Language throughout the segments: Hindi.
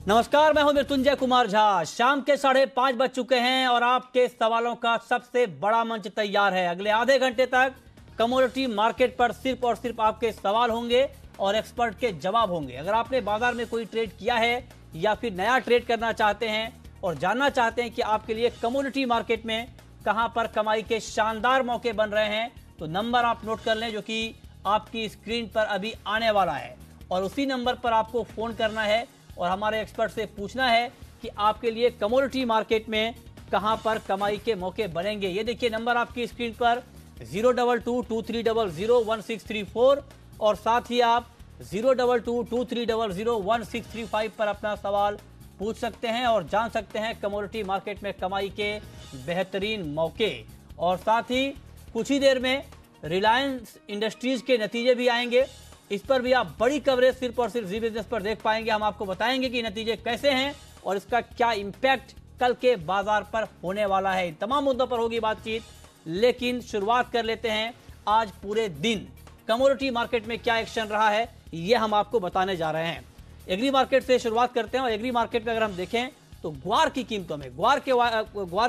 नमस्कार, मैं हूं मृत्युंजय कुमार झा। शाम के 5:30 बज चुके हैं और आपके सवालों का सबसे बड़ा मंच तैयार है। अगले आधे घंटे तक कमोडिटी मार्केट पर सिर्फ और सिर्फ आपके सवाल होंगे और एक्सपर्ट के जवाब होंगे। अगर आपने बाजार में कोई ट्रेड किया है या फिर नया ट्रेड करना चाहते हैं और जानना चाहते हैं कि आपके लिए कमोडिटी मार्केट में कहां पर कमाई के शानदार मौके बन रहे हैं, तो नंबर आप नोट कर लें जो कि आपकी स्क्रीन पर अभी आने वाला है और उसी नंबर पर आपको फोन करना है और हमारे एक्सपर्ट से पूछना है कि आपके लिए कमोडिटी मार्केट में कहां पर कमाई के मौके बनेंगे। ये देखिए नंबर आपकी स्क्रीन पर 02223001634 और साथ ही आप 02223001635 पर अपना सवाल पूछ सकते हैं और जान सकते हैं कमोडिटी मार्केट में कमाई के बेहतरीन मौके। और साथ ही कुछ ही देर में रिलायंस इंडस्ट्रीज के नतीजे भी आएंगे, इस पर भी आप बड़ी कवरेज सिर्फ और सिर्फ जी बिजनेस पर देख पाएंगे। हम आपको बताएंगे कि नतीजे कैसे हैं और इसका क्या इंपैक्ट कल के बाजार पर होने वाला है। इन तमाम मुद्दों पर होगी बातचीत, लेकिन शुरुआत कर लेते हैं आज पूरे दिन कमोडिटी मार्केट में क्या एक्शन रहा है, यह हम आपको बताने जा रहे हैं। एग्री मार्केट से शुरुआत करते हैं और एग्री मार्केट में अगर हम देखें तो ग्वार की कीमतों में ग्वार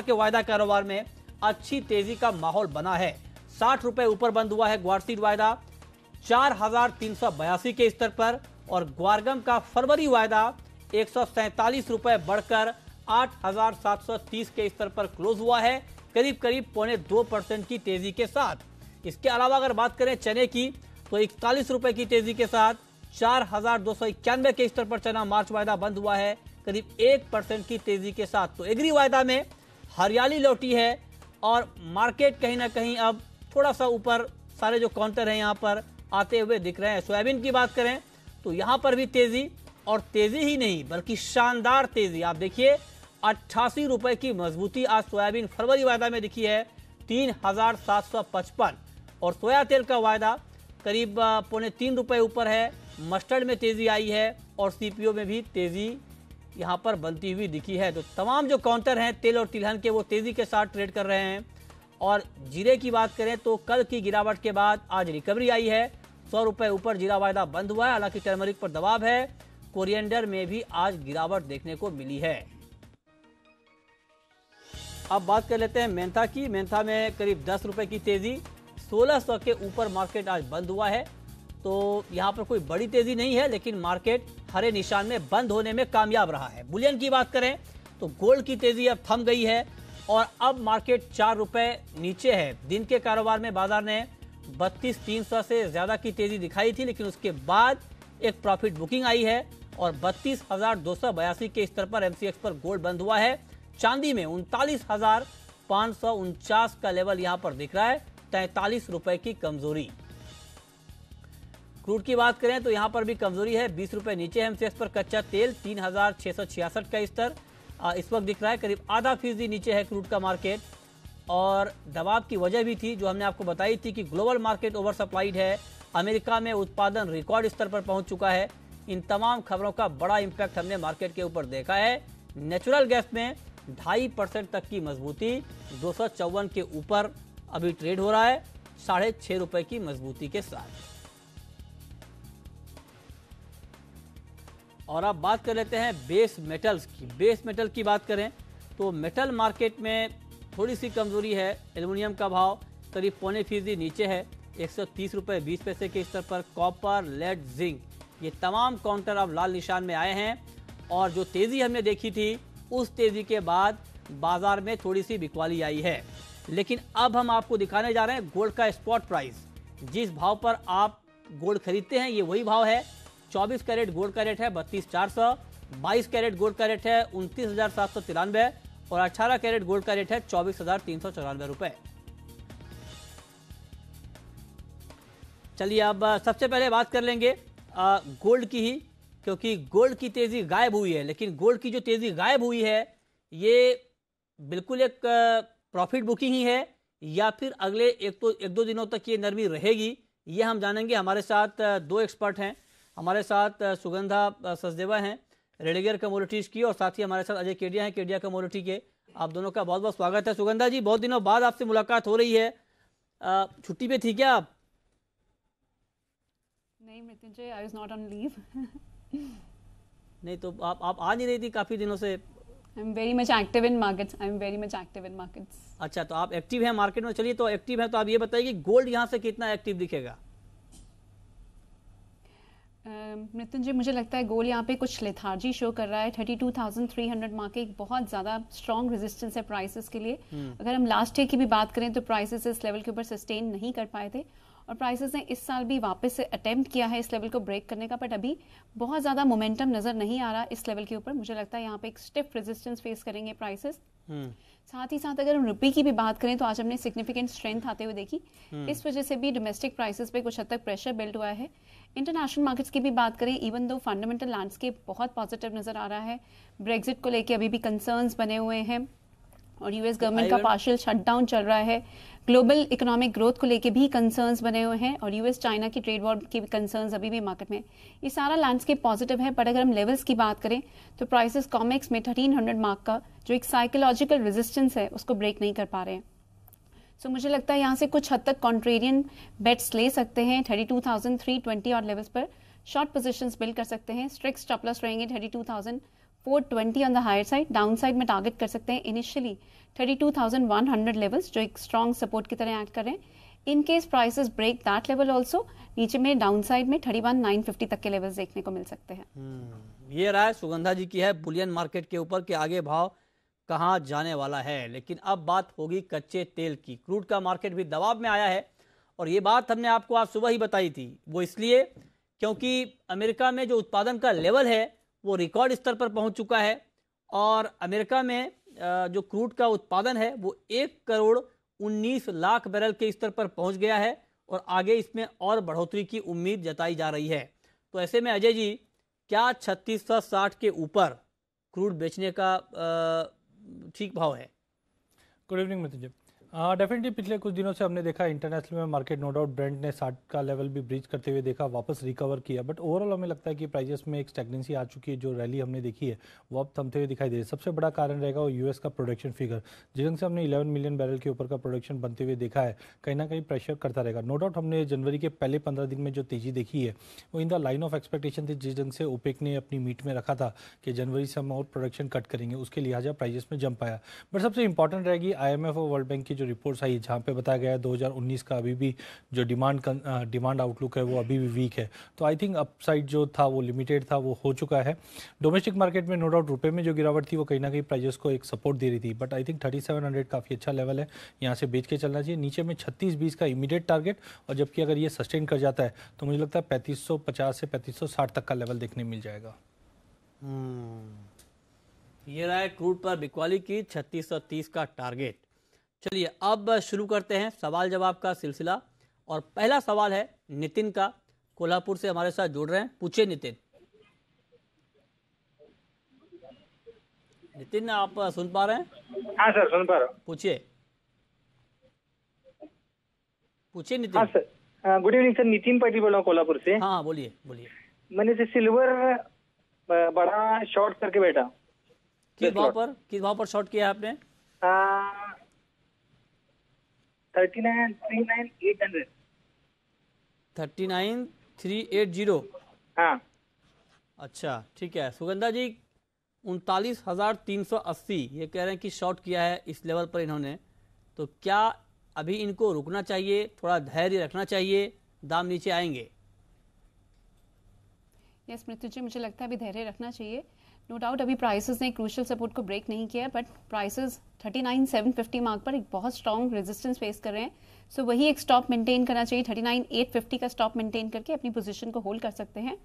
के वायदा कारोबार में अच्छी तेजी का माहौल बना है। 60 रुपए ऊपर बंद हुआ है ग्वार सीड वायदा 4382 के स्तर पर और ग्वारगम का फरवरी वायदा 147 रुपए बढ़कर 8730 के स्तर पर क्लोज हुआ है, करीब करीब 0.2% की तेजी के साथ। इसके अलावा अगर बात करें चने की तो 41 रुपए की तेजी के साथ 4291 के स्तर पर चना मार्च वायदा बंद हुआ है, करीब 1% की तेजी के साथ। तो एग्री वायदा में हरियाली लौटी है और मार्केट कहीं ना कहीं अब थोड़ा सा ऊपर सारे जो काउंटर हैं यहां पर आते हुए दिख रहे हैं। सोयाबीन की बात करें तो यहां पर भी तेजी, और तेजी ही नहीं बल्कि शानदार तेजी। आप देखिए 88 रुपए की मजबूती आज सोयाबीन फरवरी वायदा में दिखी है 3755 और सोया तेल का वायदा करीब 3.25 रुपए ऊपर है। मस्टर्ड में तेजी आई है और सीपीओ में भी तेजी यहां पर बनती हुई दिखी है। तो तमाम जो काउंटर हैं तेल और तिलहन के वो तेजी के साथ ट्रेड कर रहे हैं। और जीरे की बात करें तो कल की गिरावट के बाद आज रिकवरी आई है, 100 रुपए ऊपर जीरा वायदा बंद हुआ है। हालांकि टर्मरिक पर दबाव है, कोरिएंडर में भी आज गिरावट देखने को मिली है। अब बात कर लेते हैं मेंथा की। मेंथा में करीब 10 रुपए की तेजी, 1600 के ऊपर मार्केट आज बंद हुआ है। तो यहां पर कोई बड़ी तेजी नहीं है, लेकिन मार्केट हरे निशान में बंद होने में कामयाब रहा है। बुलियन की बात करें तो गोल्ड की तेजी अब थम गई है और अब मार्केट 4 रुपए नीचे है। दिन के कारोबार में बाजार ने 32,300 से ज्यादा की तेजी दिखाई थी, लेकिन उसके बाद एक प्रॉफिट बुकिंग आई है और 32,282 के स्तर पर एमसीएक्स पर गोल्ड बंद हुआ है। चांदी में 39,549 का लेवल यहां पर दिख रहा है, 43 रुपए की कमजोरी। क्रूड की बात करें तो यहां पर भी कमजोरी है, 20 रुपए नीचे है एमसीएक्स पर। कच्चा तेल 3666 का स्तर इस वक्त दिख रहा है, करीब आधा फीसदी नीचे है क्रूड का मार्केट। और दबाव की वजह भी थी जो हमने आपको बताई थी कि ग्लोबल मार्केट ओवर सप्लाइड है, अमेरिका में उत्पादन रिकॉर्ड स्तर पर पहुंच चुका है। इन तमाम खबरों का बड़ा इंपैक्ट हमने मार्केट के ऊपर देखा है। नेचुरल गैस में 2.5% तक की मजबूती, 254 के ऊपर अभी ट्रेड हो रहा है 6.5 रुपए की मजबूती के साथ। और अब बात कर लेते हैं बेस मेटल्स की। बेस मेटल की बात करें तो मेटल मार्केट में थोड़ी सी कमजोरी है। एल्युमिनियम का भाव करीब 0.25% नीचे है, 130 रुपए 20 पैसे के स्तर पर। कॉपर, लेड, जिंक ये तमाम काउंटर अब लाल निशान में आए हैं और जो तेजी हमने देखी थी उस तेजी के बाद बाजार में थोड़ी सी बिकवाली आई है। लेकिन अब हम आपको दिखाने जा रहे हैं गोल्ड का स्पॉट प्राइस। जिस भाव पर आप गोल्ड खरीदते हैं ये वही भाव है। 24 कैरेट गोल्ड का रेट है 32,400, 22 कैरेट गोल्ड का रेट है 29,793 और 18 कैरेट गोल्ड का रेट है 24,394 रुपए। चलिए अब सबसे पहले बात कर लेंगे गोल्ड की ही, क्योंकि गोल्ड की तेजी गायब हुई है। लेकिन गोल्ड की जो तेजी गायब हुई है ये बिल्कुल एक प्रॉफिट बुकिंग ही है या फिर अगले एक दो दिनों तक ये नरमी रहेगी, ये हम जानेंगे। हमारे साथ दो एक्सपर्ट हैं। हमारे साथ सुगंधा सचदेवा हैं रेडिगर कमोडिटीज की और साथ ही हमारे साथ अजय केडिया हैं केडिया कमोडिटी के। आप दोनों का बहुत बहुत स्वागत है। सुगंधा जी, बहुत दिनों बाद आपसे मुलाकात हो रही है, छुट्टी पे थी क्या आप? नहीं Mrityunjay, I was not on leave. नहीं तो आप आ नहीं रही थी काफी दिनों से। I am very much active in markets. अच्छा, तो आप एक्टिव हैं मार्केट में। चलिए, तो एक्टिव है तो आप ये बताइए कि गोल्ड यहाँ से कितना एक्टिव दिखेगा? मृत्युंजय, मुझे लगता है गोल्ड यहाँ पे कुछ लेथार्जी शो कर रहा है। 32,300 मार्क एक बहुत ज़्यादा स्ट्रॉन्ग रेजिस्टेंस है प्राइसेस के लिए। अगर हम लास्ट ईयर की भी बात करें तो प्राइसेस इस लेवल के ऊपर सस्टेन नहीं कर पाए थे, और प्राइसेस ने इस साल भी वापस से अटेम्प्ट किया है इस लेवल को ब्रेक करने का, बट अभी बहुत ज़्यादा मोमेंटम नज़र नहीं आ रहा इस लेवल के ऊपर। मुझे लगता है यहाँ पे एक स्टिफ रेजिस्टेंस फेस करेंगे प्राइसेस। साथ ही साथ अगर हम रुपये की भी बात करें तो आज हमने सिग्निफिकेंट स्ट्रेंथ आते हुए देखी, इस वजह से भी डोमेस्टिक प्राइसेस पे कुछ हद तक प्रेशर बिल्ड हुआ है। इंटरनेशनल मार्केट्स की भी बात करें, इवन दो फंडामेंटल लैंडस्केप बहुत पॉजिटिव नजर आ रहा है। ब्रेग्जिट को लेके अभी भी कंसर्न्स बने हुए हैं, और यूएस गवर्नमेंट का पार्शियल शटडाउन चल रहा है। ग्लोबल इकोनॉमिक ग्रोथ को लेके भी कंसर्न्स बने हुए हैं, और यूएस चाइना की ट्रेड वॉर के कंसर्न्स अभी भी मार्केट में। ये सारा लैंडस्केप पॉजिटिव है, बट अगर हम लेवल्स की बात करें तो प्राइसेस कॉमेक्स में 1300 मार्क का जो एक साइकोलॉजिकल रेजिस्टेंस है उसको ब्रेक नहीं कर पा रहे हैं। सो मुझे लगता है यहाँ से कुछ हद तक कॉन्ट्रेरियन बेट्स ले सकते हैं 32,320 और लेवल्स पर शॉर्ट पोजीशंस बिल्ड कर सकते हैं। स्ट्रिक्ट स्टॉप लॉस रहेंगे 32,420 on the higher side. Down side में टारगेट कर सकते हैं इनिशियली 32,100 लेवल्स, जो एक स्ट्रॉन्ग सपोर्ट की तरह एक्ट कर रहे हैं। In case prices break that level also, नीचे में डाउन साइड में 31,950 तक के लेवल्स देखने को मिल सकते हैं। ये राय सुगंधा जी की है बुलियन मार्केट के ऊपर कि आगे भाव कहाँ जाने वाला है। लेकिन अब बात होगी कच्चे तेल की। क्रूड का मार्केट भी दबाव में आया है, और ये बात हमने आपको आज सुबह ही बताई थी। वो इसलिए क्योंकि अमेरिका में जो उत्पादन का लेवल है वो रिकॉर्ड स्तर पर पहुंच चुका है, और अमेरिका में जो क्रूड का उत्पादन है वो 1,19,00,000 बैरल के स्तर पर पहुंच गया है, और आगे इसमें और बढ़ोतरी की उम्मीद जताई जा रही है। तो ऐसे में अजय जी, क्या 3660 के ऊपर क्रूड बेचने का ठीक भाव है? Good evening Mrityunjay. डेफिनेटली पिछले कुछ दिनों से हमने देखा इंटरनेशनल में मार्केट, नो डाउट ब्रेंट ने 60 का लेवल भी ब्रीच करते हुए देखा, वापस रिकवर किया, बट ओवरऑल हमें लगता है कि प्राइजेस में एक स्टैग्नेंसी आ चुकी है। जो रैली हमने देखी है वो अब थमते हुए दिखाई दे रही है। सबसे बड़ा कारण रहेगा वो यूएस का प्रोडक्शन फिगर, जिस ढंग से हमने 11 मिलियन बैरल के ऊपर का प्रोडक्शन बनते हुए देखा है, कहीं ना कहीं प्रेशर करता रहेगा। नो डाउट हमने जनवरी के पहले 15 दिन में जो तेजी देखी है वो in the line of expectation थी, जिस ढंग से ओपेक ने अपनी मीट में रखा था कि जनवरी से हम और प्रोडक्शन कट करेंगे, उसके लिहाजा प्राइजेस में जंप आया। बट सबसे इंपॉर्टेंट रहेगी IMF और वर्ल्ड बैंक की जो रिपोर्ट्स आई, जहाँ पे बताया गया है 2019 का अभी भी जो डिमांड आउटलुक है वो अभी भी वीक है। तो आई थिंक अपसाइड जो था वो लिमिटेड था, वो हो चुका है। डोमेस्टिक मार्केट में नो डाउट रुपए में जो गिरावट थी वो कहीं ना कहीं प्राइजेस को एक सपोर्ट दे रही थी, बट आई थिंक 3700 काफ़ी अच्छा लेवल है, यहाँ से बेच के चलना चाहिए। नीचे में 3620 का इमीडिएट टारगेट, और जबकि अगर ये सस्टेन कर जाता है तो मुझे लगता है 3550 से 3560 तक का लेवल देखने मिल जाएगा। ये रहा है क्रूड पर बिकवाली की 3630 का टारगेट। चलिए अब शुरू करते हैं सवाल जवाब का सिलसिला, और पहला सवाल है नितिन का, कोल्हापुर से हमारे साथ जुड़ रहे हैं। पूछिए नितिन। नितिन, आप सुन पा रहे हैं? हाँ सर, सुन पा रहा हूँ। पूछिए नितिन। हाँ sir, good evening sir, Nitin Patil बोल रहा हूँ कोल्हापुर से। हाँ बोलिए। मैंने से सिल्वर बड़ा शॉर्ट करके बैठा। किस भाव पर शॉर्ट किया है आपने? 39,800। 39,380। हाँ अच्छा ठीक है। सुगंधा जी 39,380 ये कह रहे हैं कि शॉर्ट किया है इस लेवल पर इन्होंने, तो क्या अभी इनको रुकना चाहिए, थोड़ा धैर्य रखना चाहिए, दाम नीचे आएंगे? यस मृत्युंजय, मुझे लगता है अभी धैर्य रखना चाहिए। नो डाउट अभी प्राइसेस ने क्रूशियल सपोर्ट को ब्रेक नहीं किया, बट प्राइसेस 39,750 मार्क पर एक बहुत स्ट्रॉन्ग रेजिस्टेंस फेस कर रहे हैं। सो वही एक स्टॉप मेंटेन करना चाहिए। 39,850 का स्टॉप मेंटेन करके अपनी पोजीशन को होल्ड कर सकते हैं।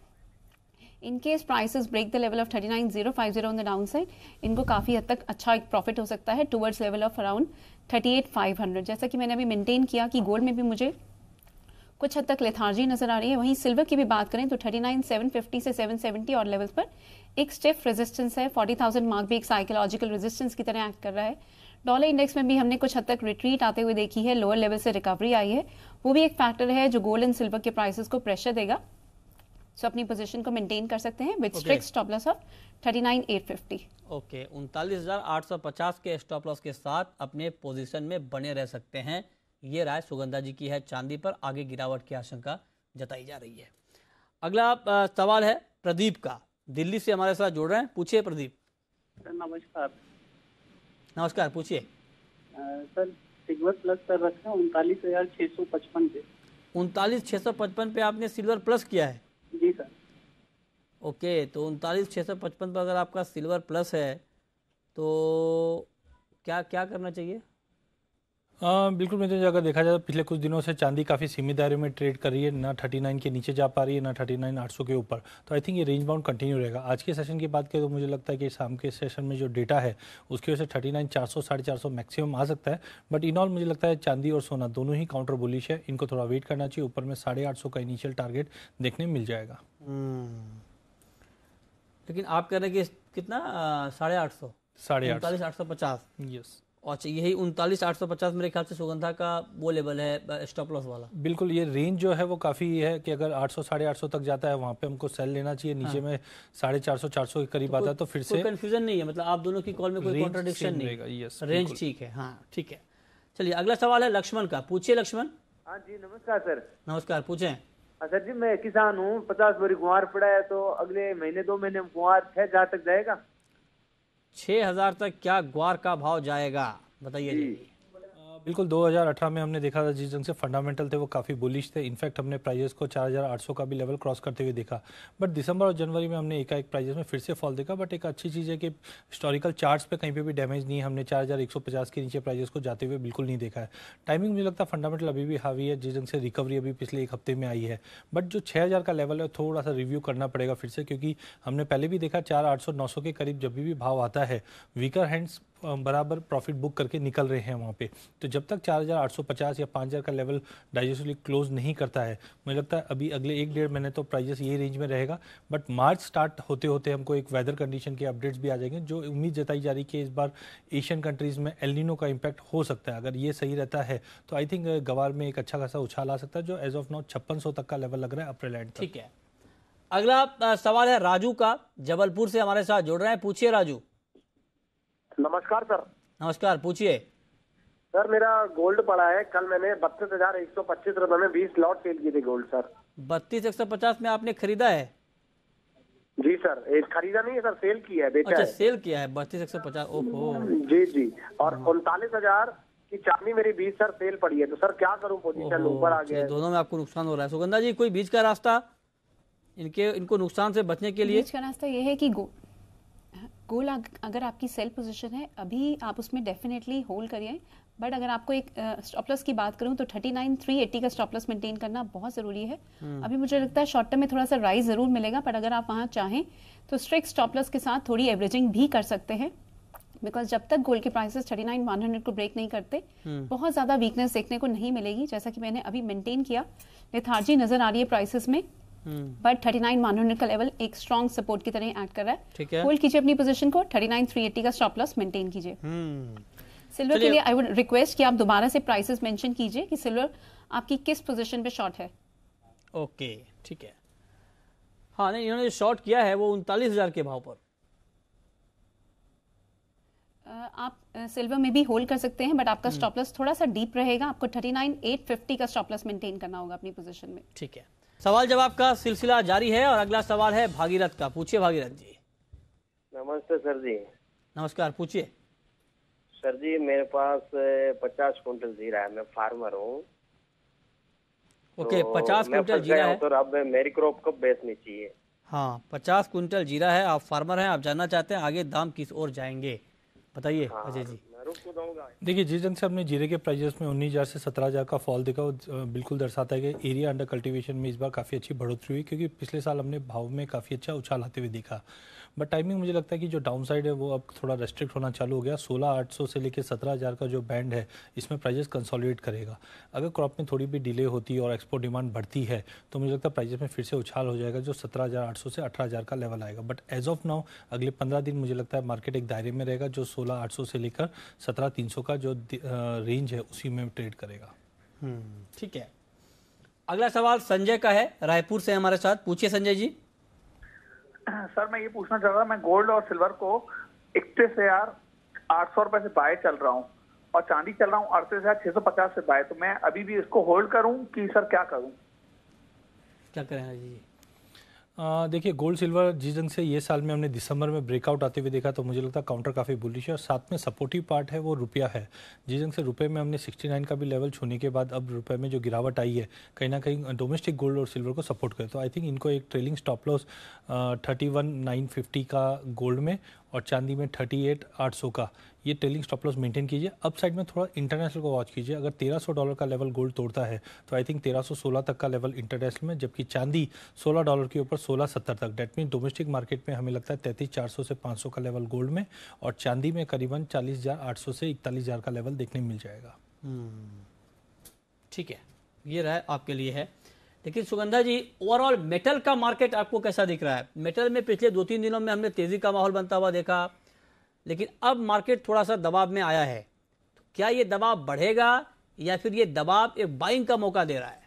In case prices break the level of 39,050 on the down side, इनको काफ़ी हद तक अच्छा एक प्रॉफिट हो सकता है टुवर्ड्स लेवल ऑफ अराउंड 38,500। जैसा कि मैंने अभी मेंटेन किया कि गोल्ड में भी मुझे कुछ हद तक लेथार्जी नजर आ रही है। वहीं सिल्वर की भी बात करें तो 39,750 से 770 और लेवल्स पर एक स्टिफ रेजिस्टेंस है। 40,000 मार्क भी एक साइकोलॉजिकल रेजिस्टेंस की तरह एक्ट कर रहा है। डॉलर इंडेक्स में भी हमने कुछ हद तक रिट्रीट आते हुए देखी है, लोअर लेवल से रिकवरी आई है, वो भी एक फैक्टर है जो गोल्ड एंड सिल्वर के प्राइसेस को प्रेशर देगा। सो अपनी पोजीशन को मेंटेन कर सकते हैं with strict stop loss of 39,850। Okay, 39,850 के स्टॉप लॉस के साथ अपने पोजीशन में बने रह सकते हैं। ये राय सुगंधा जी की है। चांदी पर आगे गिरावट की आशंका जताई जा रही है। अगला सवाल है प्रदीप का, दिल्ली से हमारे साथ जुड़ रहे हैं, पूछिए प्रदीप। नमस्कार। नमस्कार, पूछिए। सर सिल्वर प्लस सर रखा है 39,655 पे। 39,655 पे आपने सिल्वर प्लस किया है? जी सर। ओके, तो 39,655 पर अगर आपका सिल्वर प्लस है तो क्या क्या करना चाहिए? बिल्कुल मिथुन, अगर देखा जाए तो पिछले कुछ दिनों से चांदी काफ़ी सीमित दायरे में ट्रेड कर रही है, ना 39 के नीचे जा पा रही है, ना 39,800 के ऊपर। तो आई थिंक ये रेंज बाउंड कंटिन्यू रहेगा। आज के सेशन की बात करें तो मुझे लगता है कि शाम के सेशन में जो डेटा है उसकी वजह से 39,400 450 मैक्सिमम आ सकता है। बट इन ऑल मुझे लगता है चांदी और सोना दोनों ही काउंटर बुलिश है, इनको थोड़ा वेट करना चाहिए। ऊपर में 850 का इनिशियल टारगेट देखने मिल जाएगा। लेकिन आप कह रहे हैं कि कितना 850? 39,850। यस। अच्छा, यही 39,850 मेरे ख्याल से सुगंधा का वो लेवल है स्टॉप लॉस वाला। बिल्कुल, ये रेंज जो है वो काफ़ी है कि अगर 800 850 तक जाता है वहाँ पे हमको सेल लेना चाहिए। नीचे में 450 400 के करीब आता है तो फिर से कंफ्यूजन नहीं है, मतलब आप दोनों की कॉल में कोई कॉन्ट्रडिक्शन नहीं है। यस, रेंज ठीक है। हाँ ठीक है, चलिए अगला सवाल है लक्ष्मण का, पूछिए लक्ष्मण। हाँ जी नमस्कार सर। नमस्कार, पूछें। सर जी मैं किसान हूँ, 50 बोरी गुआर पड़ा है, तो अगले महीने 2 महीने में गुआर 6,000 तक जाएगा? 6,000 तक क्या ग्वार का भाव जाएगा, बताइए जी। बिल्कुल 2018 में हमने देखा था जिस ढंग से फंडामेंटल थे वो काफ़ी बुलिश थे। इनफैक्ट हमने प्राइजेस को 4,800 का भी लेवल क्रॉस करते हुए देखा। बट दिसंबर और जनवरी में हमने एकाएक प्राइजेस में फिर से फॉल देखा। बट एक अच्छी चीज़ है कि हिस्टोरिकल चार्ट्स पे कहीं पे भी डैमेज नहीं है। हमने 4,150 के नीचे प्राइजेस को जाते हुए बिल्कुल नहीं देखा है। टाइमिंग मुझे लगता है फंडामेंटल अभी भी हावी है, जिस ढंग से रिकवरी अभी पिछले एक हफ्ते में आई है। बट जो 6,000 का लेवल है थोड़ा सा रिव्यू करना पड़ेगा फिर से, क्योंकि हमने पहले भी देखा 4,800 900 के करीब जब भी भाव आता है वीकर हैंड्स बराबर प्रॉफिट बुक करके निकल रहे हैं वहाँ पे। तो जब तक 4,850 या 5,000 का लेवल डाइजेस्टिवली क्लोज नहीं करता है, मुझे लगता है अभी अगले 1-1.5 महीने तो प्राइजेस यही रेंज में रहेगा। बट मार्च स्टार्ट होते होते हमको एक वेदर कंडीशन के अपडेट्स भी आ जाएंगे, जो उम्मीद जताई जा रही है कि इस बार एशियन कंट्रीज में एल नीनो का इम्पैक्ट हो सकता है। अगर ये सही रहता है तो आई थिंक गवार में एक अच्छा खासा उछाल आ सकता है, जो एज ऑफ नाउ 5600 तक का लेवल लग रहा है अप्रैल एंड तक। ठीक है, अगला सवाल है राजू का, जबलपुर से हमारे साथ जुड़ रहे हैं, पूछिए राजू। नमस्कार सर। नमस्कार, पूछिए। सर मेरा गोल्ड पड़ा है, कल मैंने 32,125 रुपए में 20 लॉट सेल की थी गोल्ड सर। 32,150 में आपने खरीदा है? जी सर, एक खरीदा नहीं है सर, सेल किया है, बेचा अच्छा, है। सेल किया है 32,150। ओहो जी जी। और 39,000 की चांदी मेरी 20 सर सेल पड़ी है, तो सर क्या करूं, पोजीशन ऊपर आ गया है। दोनों में आपको नुकसान हो रहा है। सुगंधा जी, कोई बीच का रास्ता इनको नुकसान से बचने के लिए? बीच का रास्ता ये है कि गोल्ड अगर आपकी सेल पोजीशन है अभी आप उसमें डेफिनेटली होल्ड करिए। बट अगर आपको एक स्टॉप लॉस की बात करूं तो 39,380 का स्टॉप लॉस मेंटेन करना बहुत जरूरी है। अभी मुझे लगता है शॉर्ट टर्म में थोड़ा सा राइज जरूर मिलेगा, पर अगर आप वहां चाहें तो स्ट्रिक्ट स्टॉप लॉस के साथ थोड़ी एवरेजिंग भी कर सकते हैं। बिकॉज जब तक गोल्ड के प्राइसेस 39,100 को ब्रेक नहीं करते बहुत ज्यादा वीकनेस देखने को नहीं मिलेगी। जैसा कि मैंने अभी मेंटेन किया, लेथार्जी नजर आ रही है प्राइसेस में, बट 39,100 का लेवल एक स्ट्रॉन्ग सपोर्ट की तरह एक्ट कर रहा है। ठीक है, होल्ड कीजिए अपनी पोजीशन को, 39,380 का स्टॉप लॉस मेंटेन कीजिए। सिल्वर के लिए आई वुड रिक्वेस्ट कि आप दोबारा से प्राइसेस मेंशन कीजिए कि सिल्वर आपकी किस पोजीशन पे शॉर्ट है। ओके ठीक है। हाँ नहीं, इन्होंने जो शॉर्ट किया है वो 39,000 के भाव पर। आप सिल्वर में भी होल्ड कर सकते हैं, बट आपका स्टॉप लॉस थोड़ा सा डीप रहेगा। आपको 39,850 का स्टॉप लॉस मेंटेन करना होगा अपनी पोजीशन में। ठीक है, सवाल जवाब का सिलसिला जारी है और अगला सवाल है भागीरथ का, पूछिए भागीरथ जी। नमस्ते सर जी। नमस्कार, पूछिए। सर जी मेरे पास 50 कुंटल जीरा है, मैं फार्मर हूँ। ओके, 50 कुंटल जीरा है। तो अब मेरी क्रॉप कब बेचनी चाहिए? हाँ, 50 कुंटल जीरा है, आप फार्मर हैं, आप जानना चाहते हैं आगे दाम किस ओर जाएंगे, बताइए अजय जी। देखिए, जिस ढंग से हमने जीरे के प्राइजेस में 19,000 से 17,000 का फॉल देखा, वो बिल्कुल दर्शाता है कि एरिया अंडर कल्टीवेशन में इस बार काफ़ी अच्छी बढ़ोतरी हुई, क्योंकि पिछले साल हमने भाव में काफ़ी अच्छा उछाल आते हुए देखा। बट टाइमिंग मुझे लगता है कि जो डाउन साइड है वो अब थोड़ा रेस्ट्रिक्ट होना चालू हो गया। 16,800 से लेकर 17,000 का जो बैंड है इसमें प्राइजेस कंसोलिडेट करेगा। अगर क्रॉप में थोड़ी भी डिले होती है और एक्सपोर्ट डिमांड बढ़ती है तो मुझे लगता है प्राइजेस में फिर से उछाल हो जाएगा, जो 17,800 से 18,000 का लेवल आएगा। बट एज ऑफ नाउ अगले 15 दिन मुझे लगता है मार्केट एक दायरे में रहेगा, जो 16,800 से लेकर 17,300 का जो रेंज है उसी में ट्रेड करेगा। ठीक है, अगला सवाल संजय का है, रायपुर से हमारे साथ, पूछिए संजय जी। सर मैं ये पूछना चाह रहा था, मैं गोल्ड और सिल्वर को 31,800 रुपए से बाय चल रहा हूँ और चांदी चल रहा हूँ 38,650 से बाय, तो मैं अभी भी इसको होल्ड करूँ कि सर क्या करूँ? क्या करें जी? देखिए गोल्ड सिल्वर जिस ढंग से ये साल में हमने दिसंबर में ब्रेकआउट आते हुए देखा तो मुझे लगता है काउंटर काफ़ी बुलिश है और साथ में सपोर्टिव पार्ट है वो रुपया है। जिस ढंग से रुपये में हमने 69 का भी लेवल छूने के बाद अब रुपये में जो गिरावट आई है कहीं ना कहीं डोमेस्टिक गोल्ड और सिल्वर को सपोर्ट करे। तो आई थिंक इनको एक ट्रेलिंग स्टॉप लॉस 31,950 का गोल्ड में और चांदी में 38,800 का ये ट्रेलिंग स्टॉप लॉस मेंटेन कीजिए। अप साइड में थोड़ा इंटरनेशनल को वॉच कीजिए। अगर $1,300 का लेवल गोल्ड तोड़ता है तो आई थिंक 1,316 तक का लेवल इंटरनेशनल में, जबकि चांदी $16 के ऊपर 1,670 तक। डेट मीन डोमेस्टिक मार्केट में हमें लगता है 33,400 से 500 का लेवल गोल्ड में और चांदी में करीबन 40,800 से 41,000 का लेवल देखने मिल जाएगा। ठीक है, ये राय आपके लिए है। लेकिन सुगंधा जी, ओवरऑल मेटल का मार्केट आपको कैसा दिख रहा है? मेटल में पिछले 2-3 दिनों में हमने तेजी का माहौल बनता हुआ देखा, लेकिन अब मार्केट थोड़ा सा दबाव में आया है। तो क्या ये दबाव बढ़ेगा या फिर ये दबाव एक बाइंग का मौका दे रहा है?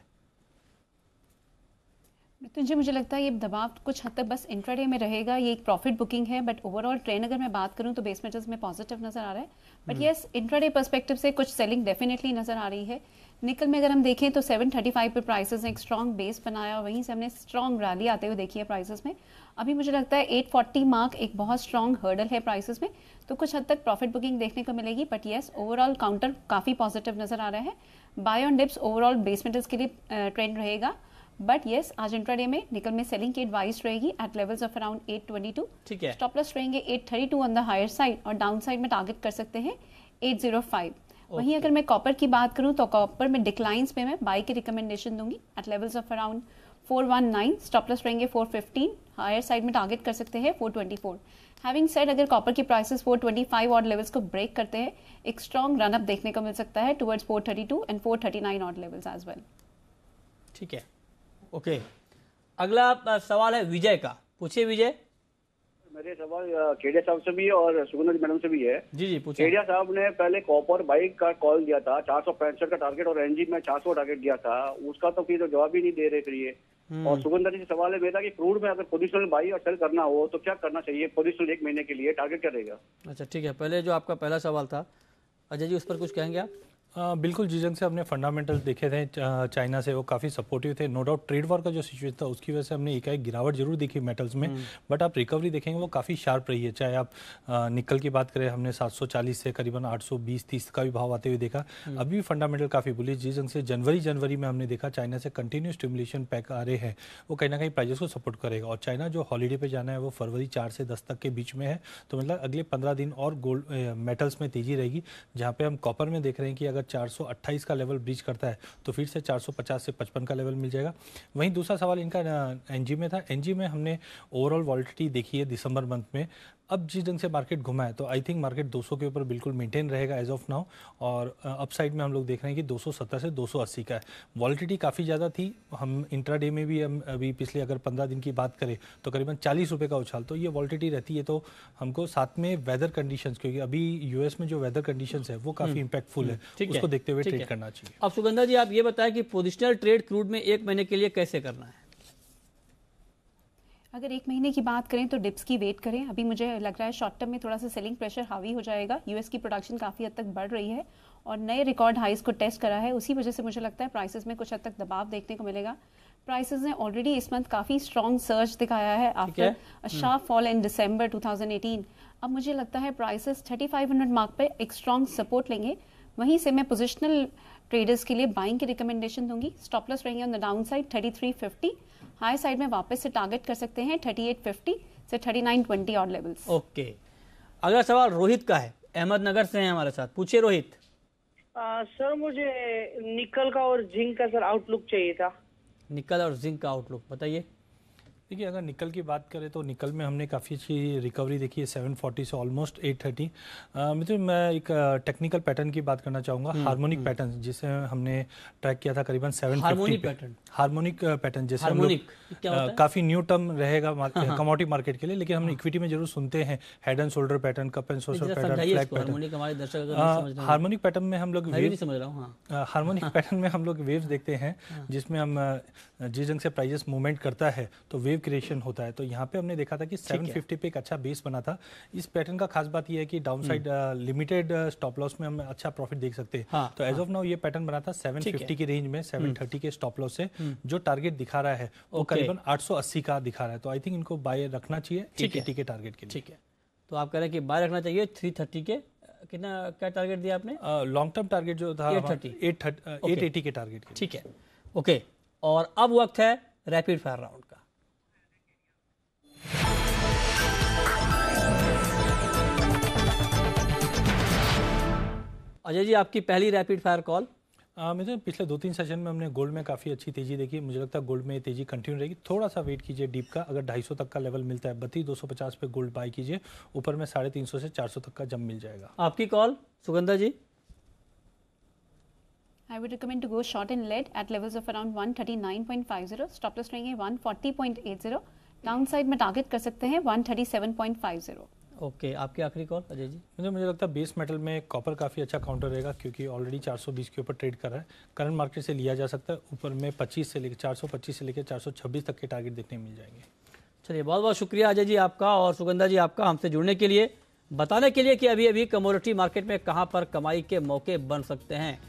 तो जी मुझे लगता है ये दबाव कुछ हद तक बस इंट्राडे में रहेगा। ये एक प्रॉफिट बुकिंग है, बट ओवरऑल ट्रेंड अगर मैं बात करूं तो बेस मेटल्स में पॉजिटिव नजर आ रहा है। बट यस, इंट्राडे पर्सपेक्टिव से कुछ सेलिंग डेफिनेटली नजर आ रही है। निकल में अगर हम देखें तो 735 पे प्राइसेस ने एक स्ट्रॉन्ग बेस बनाया और वहीं से हमने स्ट्रॉन्ग रैली आते हुए देखी है प्राइसेस में। अभी मुझे लगता है 840 मार्क एक बहुत स्ट्रॉन्ग हर्डल है प्राइसेस में, तो कुछ हद तक प्रॉफिट बुकिंग देखने को मिलेगी। बट येस, ओवरऑल काउंटर काफ़ी पॉजिटिव नजर आ रहा है। Buy on dips overall base metals के लिए ट्रेंड रहेगा। बट येस, आज इंट्राडे में निकल में सेलिंग की एडवाइस रहेगी एट लेवल्स ऑफ अराउंड 822। ठीक है, स्टॉप लॉस रहेंगे 832 ऑन द हायर साइड और डाउन साइड में टारगेट कर सकते हैं 805। वहीं अगर मैं कॉपर की बात करूं तो कॉपर में डिक्लाइंस पे मैं बाई की रिकमेंडेशन दूंगी at levels of around 419। Stop loss रहेंगे 415, हायर साइड में टारगेट कर सकते हैं 424। हैविंग सेड, अगर कॉपर की प्राइसेस 425 ऑड लेवल्स को ब्रेक करते हैं, एक स्ट्रॉन्ग रन अप देखने को मिल सकता है towards 432 and 439 odd levels as well. ठीक है, ओके। अगला सवाल है विजय का, पूछिए विजय। मेरे सवाल केडिया साहब से भी और सुगंधा मैडम से भी है। जी जी पूछिए। केडिया साहब ने पहले कॉपर बाइक का कॉल दिया था 465 का टारगेट और एनजी में 400 टारगेट दिया था, उसका तो फिर जवाब ही नहीं दे रहे फिर ये। और सुगंधा जी से सवाल है मेरा कि क्रूड में अगर पोजिशनल बाई और सेल करना हो तो क्या करना चाहिए? पोजिशनल 1 महीने के लिए टारगेट क्या रहेगा? अच्छा ठीक है, पहले जो आपका पहला सवाल था अजय जी, उस पर कुछ कहेंगे आप? बिल्कुल, जिस ढंग से हमने फंडामेंटल्स देखे थे चाइना से वो काफ़ी सपोर्टिव थे। नो डाउट ट्रेड वॉर का जो सिचुएशन था उसकी वजह से हमने एकाएक गिरावट जरूर देखी मेटल्स में, बट आप रिकवरी देखेंगे वो काफ़ी शार्प रही है। चाहे आप निकल की बात करें, हमने 740 से करीबन 820-30 का भी भाव आते हुए देखा। अभी भी फंडामेंटल काफ़ी बुलिश। जिस ढंग से जनवरी में हमने देखा चाइना से कंटिन्यू स्टिमुलेशन पैक आ रहे हैं, वो कहीं ना कहीं प्राइजेस को सपोर्ट करेगा। और चाइना जो हॉलीडे पे जाना है वो फरवरी 4 से 10 तक के बीच में है, तो मतलब अगले 15 दिन और गोल्ड मेटल्स में तेजी रहेगी। जहाँ पे हम कॉपर में देख रहे हैं कि अगर 428 का लेवल ब्रीच करता है तो फिर से 450 से 55 का लेवल मिल जाएगा। वहीं दूसरा सवाल इनका एनजी में था। एनजी में हमने ओवरऑल वॉलिटिलिटी देखी है दिसंबर मंथ में। अब जिस ढंग से मार्केट घुमा है तो आई थिंक मार्केट 200 के ऊपर बिल्कुल मेंटेन रहेगा एज ऑफ नाउ, और अपसाइड में हम लोग देख रहे हैं कि 270 से 280 का है। वॉलिटिलिटी काफ़ी ज़्यादा थी। हम इंट्राडे में भी हम अभी पिछले अगर 15 दिन की बात करें तो करीबन 40 रुपये का उछाल, तो ये वॉलिटिलिटी रहती है। तो हमको साथ में वेदर कंडीशंस, क्योंकि अभी यूएस में जो वेदर कंडीशंस है वो काफ़ी इंपैक्टफुल है, उसको देखते हुए ट्रेड करना चाहिए। अब सुगंधा जी आप ये बताएं कि पोजिशनल ट्रेड क्रूड में 1 महीने के लिए कैसे करना है? अगर 1 महीने की बात करें तो डिप्स की वेट करें। अभी मुझे लग रहा है शॉर्ट टर्म में थोड़ा सा सेलिंग प्रेशर हावी हो जाएगा। यूएस की प्रोडक्शन काफ़ी हद तक बढ़ रही है और नए रिकॉर्ड हाइस को टेस्ट करा है, उसी वजह से मुझे लगता है प्राइसेस में कुछ हद तक दबाव देखने को मिलेगा। प्राइसेस ने ऑलरेडी इस मंथ काफ़ी स्ट्रॉन्ग सर्ज दिखाया है after a sharp fall in December 2018। अब मुझे लगता है प्राइसेस 3500 मार्क पे एक स्ट्रॉन्ग सपोर्ट लेंगे। वहीं से मैं पोजिशनल ट्रेडर्स के लिए बाइंग की रिकमेंडेशन दूंगी। स्टॉप लॉस रहेंगे on the down side 3350, high side में वापस से टारगेट कर सकते हैं 3850 से 3920 ऑड लेवल्स। ओके, अगला सवाल रोहित का है, अहमदनगर से हैं हमारे साथ। पूछिए रोहित। सर मुझे निकल का और जिंक का सर आउटलुक चाहिए था। निकल और जिंक का आउटलुक बताइए। देखिए, अगर निकल की बात करें तो निकल में हमने काफ़ी अच्छी रिकवरी देखी है 740 से ऑलमोस्ट 830। मित्र, मैं एक टेक्निकल पैटर्न की बात करना चाहूँगा, हार्मोनिक पैटर्न, जिसे हमने ट्रैक किया था करीबन 750। हार्मोनिक पैटर्न जैसे हम लोग काफ़ी न्यू टर्म रहेगा कमोडिटी मार्केट के लिए, लेकिन हमने इक्विटी में जरूर सुनते हैं head and shoulder pattern, cup and shoulder pattern, flag pattern. Harmonic pattern में हम लोग हार्मोनिक पैटर्न में हम लोग वेव्स देखते हैं, जिसमें हम जिस ढंग से प्राइजेस मूवमेंट करता है तो वेव क्रिएशन होता है। तो यहाँ पे हमने देखा था कि 750 पे एक अच्छा बेस बना था। इस पैटर्न का खास बात यह है कि down side limited stop loss में हम अच्छा प्रॉफिट देख सकते हैं। तो एज ऑफ नाउ ये पैटर्न बना था 750 की रेंज में 730 के स्टॉप लॉस से, जो टारगेट दिखा रहा है वो करीबन 880 का दिखा रहा है, तो आई थिंक इनको बाय रखना चाहिए 880 के टारगेट के लिए। ठीक है, तो आप कह रहे हैं कि बाय रखना चाहिए 330 के, कितना क्या टारगेट दिया आपने? लॉन्ग टर्म टारगेट जो था 880 के टारगेट के। ठीक है, ओके। और अब वक्त है रैपिड फायर राउंड का। अजय जी, आपकी पहली रैपिड फायर कॉल। मुझे पिछले 2-3 सेशन में हमने गोल्ड में काफ़ी अच्छी तेजी देखी, मुझे लगता है गोल्ड में तेजी कंटिन्यू रहेगी। थोड़ा सा वेट कीजिए डीप का, अगर 250 तक का लेवल मिलता है 32,250 पे गोल्ड बाय कीजिए, ऊपर में 350 से 400 तक का जंप मिल जाएगा। आपकी call Sugandha ji. I would recommend to go short in lead at levels of around 139.50. Stop loss रहेंगे 140.80. डाउन साइड में टारगेट कर सकते हैं 137.50. ओके, आपकी आखिरी कॉल अजय जी। मुझे लगता है बेस मेटल में कॉपर काफ़ी अच्छा काउंटर रहेगा, क्योंकि ऑलरेडी 420 के ऊपर ट्रेड कर रहा है, करंट मार्केट से लिया जा सकता है। ऊपर में 25 से लेकर 425 से लेकर 426 तक के टारगेट देखने मिल जाएंगे। चलिए, बहुत बहुत शुक्रिया अजय जी आपका और सुगंधा जी आपका हमसे जुड़ने के लिए, बताने के लिए कि अभी अभी कमोडिटी मार्केट में कहां पर कमाई के मौके बन सकते हैं।